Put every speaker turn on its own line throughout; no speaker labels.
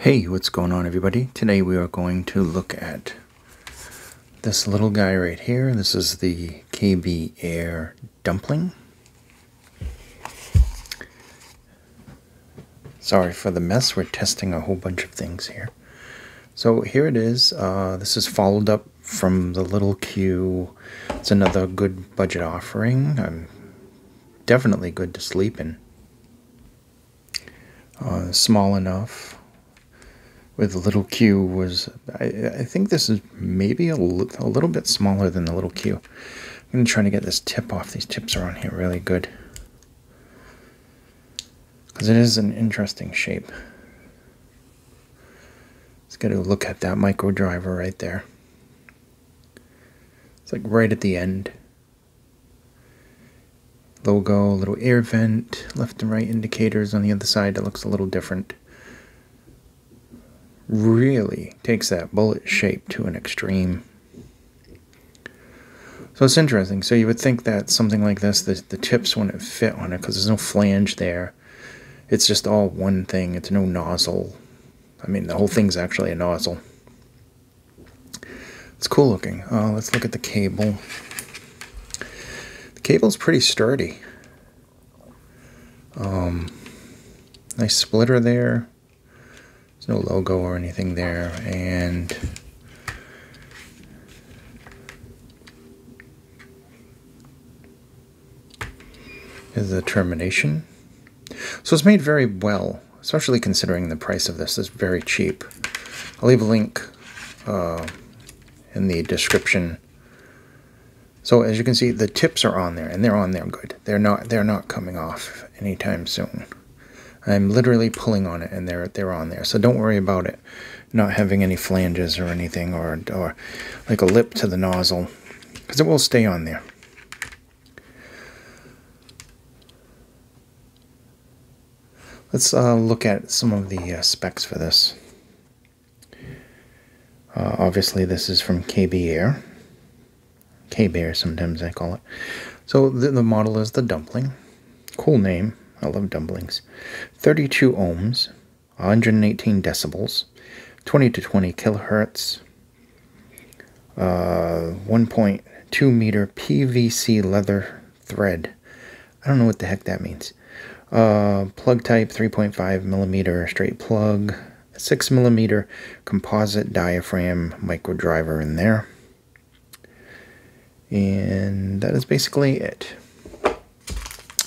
Hey, what's going on everybody? Today we are going to look at this little guy right here. This is the KBEAR Dumpling. Sorry for the mess, we're testing a whole bunch of things here. So here it is. This is followed up from the little Q. It's another good budget offering. Definitely good to sleep in. Small enough. With the little Q was, I think this is maybe a little bit smaller than the little Q. I'm going to try to get this tip off. These tips are on here really good. Because it is an interesting shape. Let's get a look at that micro driver right there. It's like right at the end. Logo, little air vent, left and right indicators on the other side. It looks a little different. Really takes that bullet shape to an extreme. So it's interesting. So you would think that something like this, the tips wouldn't fit on it because there's no flange there. It's just all one thing. It's no nozzle. I mean, the whole thing's actually a nozzle. It's cool looking. Let's look at the cable. The cable's pretty sturdy. Nice splitter there. No logo or anything there, and here's the termination. So it's made very well, especially considering the price of this is very cheap. I'll leave a link in the description. So as you can see, the tips are on there, and they're on there good. They're not coming off anytime soon. I'm literally pulling on it, and they're on there. So don't worry about it not having any flanges or anything, or like a lip to the nozzle, because it will stay on there. Let's look at some of the specs for this. Obviously, this is from KBEAR. KBEAR, sometimes I call it. So the model is the Dumpling. Cool name. I love dumplings. 32 ohms, 118 decibels, 20 to 20 kilohertz, 1.2 meter PVC leather thread. I don't know what the heck that means. Plug type 3.5 millimeter straight plug, 6 millimeter composite diaphragm micro driver in there. And that is basically it.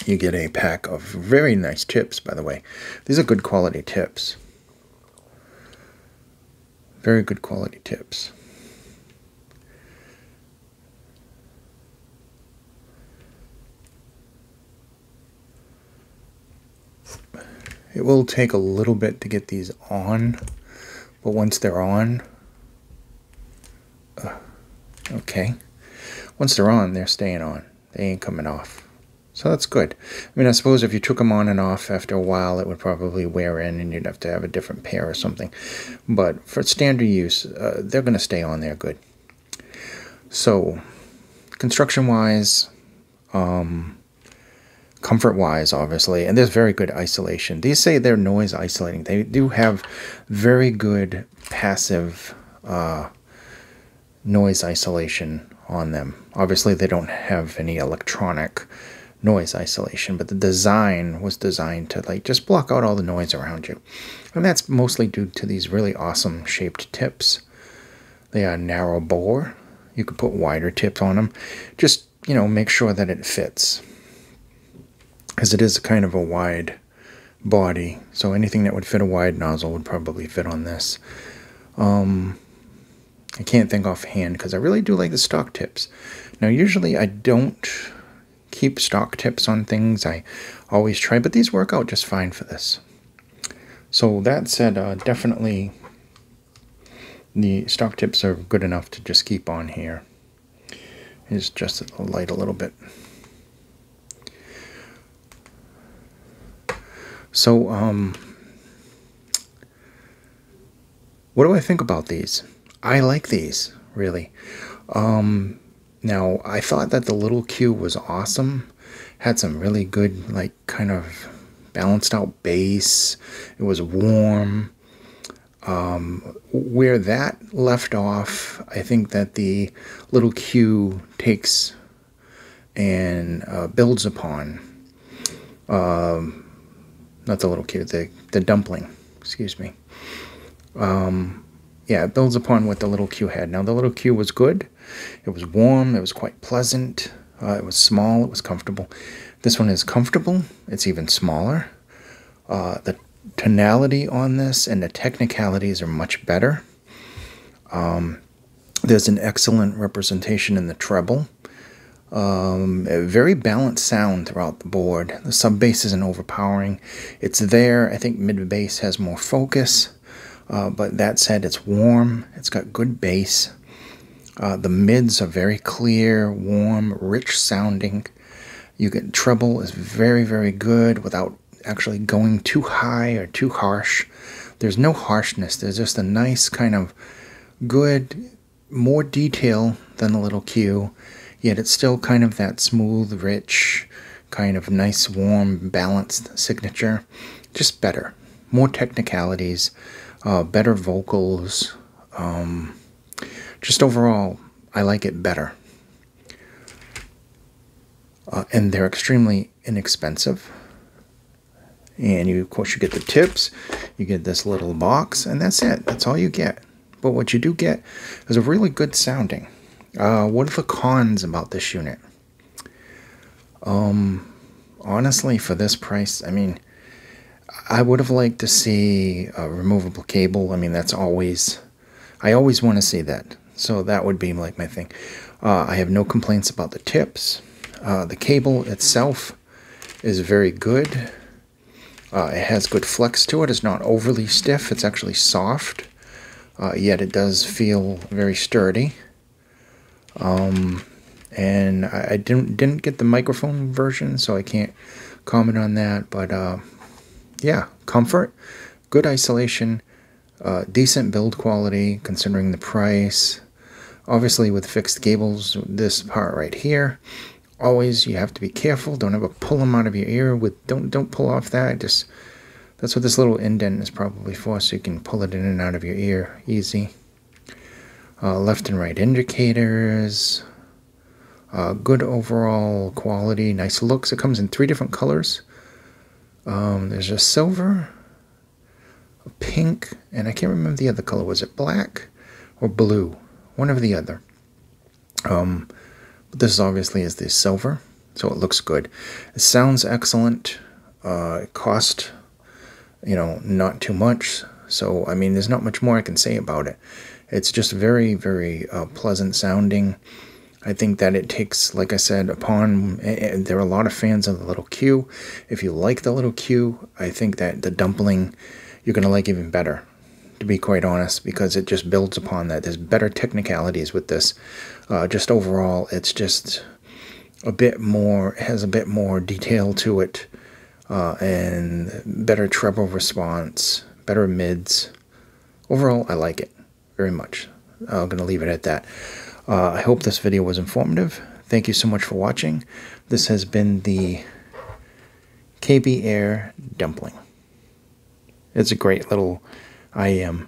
You get a pack of very nice tips, by the way. These are good quality tips. Very good quality tips. It will take a little bit to get these on, but once they're on, okay. Once they're on, they're staying on. They ain't coming off. So that's good. I mean, I suppose if you took them on and off after a while, it would probably wear in and you'd have to have a different pair or something. But for standard use, they're going to stay on there good. So, construction-wise, comfort-wise, obviously, and there's very good isolation. These say they're noise isolating. They do have very good passive noise isolation on them. Obviously, they don't have any electronic noise isolation, but the design was designed to like just block out all the noise around you, and that's mostly due to these really awesome shaped tips. They are narrow bore. You could put wider tips on them. Just, you know, make sure that it fits, because it is kind of a wide body, so anything that would fit a wide nozzle would probably fit on this. I can't think offhand because I really do like the stock tips. Now usually I don't keep stock tips on things. I always try, but these work out just fine for this. So that said, definitely the stock tips are good enough to just keep on here. It's just a light a little bit. So what do I think about these? I like these, really. Now, I thought that the little Q was awesome. Had some really good, like, kind of balanced out bass. It was warm. Where that left off, I think that the little Q takes and builds upon, not the little Q, the dumpling, excuse me. Yeah, it builds upon what the little Q had. Now, the little Q was good. It was warm. It was quite pleasant. It was small. It was comfortable. This one is comfortable. It's even smaller. The tonality on this and the technicalities are much better. There's an excellent representation in the treble. A very balanced sound throughout the board. The sub bass isn't overpowering. It's there. I think mid bass has more focus. But that said, it's warm. It's got good bass. The mids are very clear, warm, rich sounding. You get treble is very, very good without actually going too high or too harsh. There's no harshness. There's just a nice kind of good, more detail than the little Q, yet it's still kind of that smooth, rich, kind of nice, warm, balanced signature. Just better. More technicalities. Better vocals. Just overall, I like it better. And they're extremely inexpensive. And you, of course, you get the tips. You get this little box, and that's it. That's all you get. But what you do get is a really good sounding. What are the cons about this unit? Honestly, for this price, I mean, I would have liked to see a removable cable. I mean, that's always, I always want to see that. So that would be like my thing. I have no complaints about the tips. The cable itself is very good. It has good flex to it. It's not overly stiff. It's actually soft. Yet it does feel very sturdy. And I didn't get the microphone version, so I can't comment on that. But yeah, comfort, good isolation, decent build quality considering the price. Obviously with fixed cables, this part right here, always you have to be careful. Don't ever pull them out of your ear. Don't pull off that. Just that's what this little indent is probably for, so you can pull it in and out of your ear easy. Left and right indicators. Good overall quality, nice looks. It comes in 3 different colors. There's a silver, a pink, and I can't remember the other color. Was it black or blue? One or the other. But this obviously is the silver, so it looks good. It sounds excellent. It cost, you know, not too much. So, I mean, there's not much more I can say about it. It's just very, very pleasant sounding. I think that it takes, like I said, there are a lot of fans of the little Q. If you like the little Q, I think that the dumpling you're going to like even better, to be quite honest, because it just builds upon that. There's better technicalities with this. Just overall, it's just a bit more, has a bit more detail to it, and better treble response, better mids. Overall, I like it very much. I'm going to leave it at that. I hope this video was informative. Thank you so much for watching. This has been the KBEAR Dumpling. It's a great little IEM.